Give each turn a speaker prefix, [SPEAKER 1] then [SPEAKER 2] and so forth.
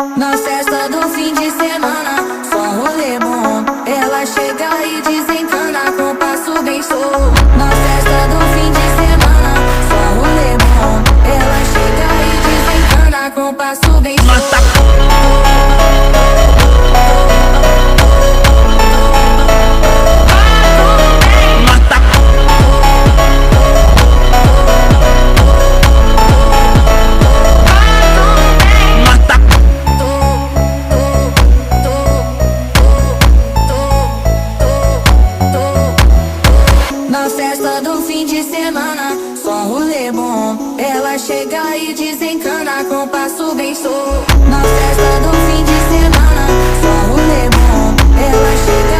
[SPEAKER 1] Na festa do fim de semana, só rolê bom. Ela chega e desencana com passo bem solto. Na festa do fim de semana, só rolê bom. Ela chega e desencana com passo bem solto. Na festa do fim de semana, só rolê bom. Ela chega e desencana com passo bem solto. Na festa do fim de semana, só rolê bom. Ela